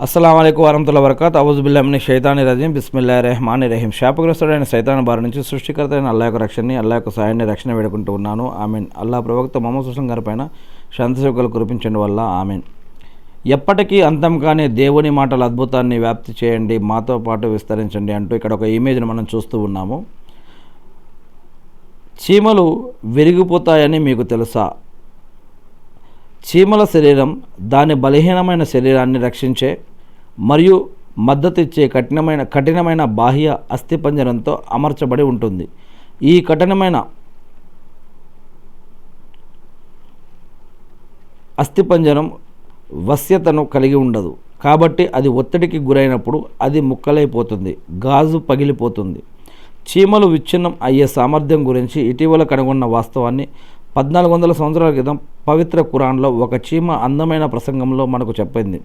అస్సలాము అలైకుం వరహ్మతుల్లాహి వబరకాతుహు. అఊజు బిల్లాహి మినష్ షైతానిర్ రజీం. బిస్మిల్లాహిర్ రహ్మానిర్ రహీం. శాపగ్రస్తుడైన సైతాను బారి నుంచి సృష్టికర్త అయిన అల్లాహ్ యొక్క రక్షణని, అల్లాహ్ యొక్క సహాయాన్ని, రక్షణ వేడుకుంటూ ఉన్నాను. ఆమీన్. అల్లాహ్ ప్రవక్త ముహమ్మద్ సుల్లం గారి పైన శాంతిశోకాలు కురిపించండి వల్ల ఆమీన్. ఎప్పటికీ అంతం కానీ దేవుని మాటల అద్భుతాన్ని వ్యాప్తి చేయండి, మాతో పాటు విస్తరించండి అంటూ ఇక్కడ ఒక ఇమేజ్ని మనం చూస్తూ ఉన్నాము. చీమలు విరిగిపోతాయని మీకు తెలుసా? చీమల శరీరం దాని బలహీనమైన శరీరాన్ని రక్షించే మరియు మద్దతిచ్చే కఠినమైన బాహ్య అస్థిపంజరంతో అమర్చబడి ఉంటుంది. ఈ కఠినమైన అస్థిపంజరం వశ్యతను కలిగి ఉండదు, కాబట్టి అది ఒత్తిడికి గురైనప్పుడు అది ముక్కలైపోతుంది, గాజు పగిలిపోతుంది. చీమలు విచ్ఛిన్నం అయ్యే సామర్థ్యం గురించి ఇటీవల కనుగొన్న వాస్తవాన్ని 1400 సంవత్సరాల క్రితం పవిత్ర ఖురాన్లో ఒక చీమ అందమైన ప్రసంగంలో మనకు చెప్పింది.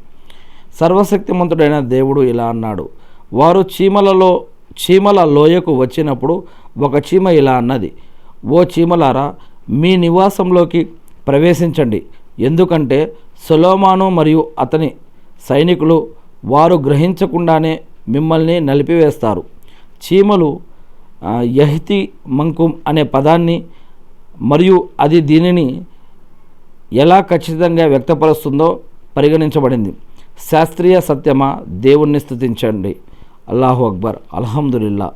సర్వశక్తిమంతుడైన దేవుడు ఇలా అన్నాడు, వారు చీమల లోయకు వచ్చినప్పుడు ఒక చీమ ఇలా అన్నది, ఓ చీమలారా, మీ నివాసంలోకి ప్రవేశించండి, ఎందుకంటే సొలొమోను మరియు అతని సైనికులు వారు గ్రహించకుండానే మిమ్మల్ని నలిపివేస్తారు. చీమలు యహ్తి మంకుమ్ అనే పదాన్ని మరియు అది దీనిని ఎలా ఖచ్చితంగా వ్యక్తపరుస్తుందో పరిగణించబడింది. శాస్త్రీయ సత్యమా? దేవుణ్ణి స్తుతించండి. అల్లాహు అక్బర్. అల్హమ్దులిల్లా.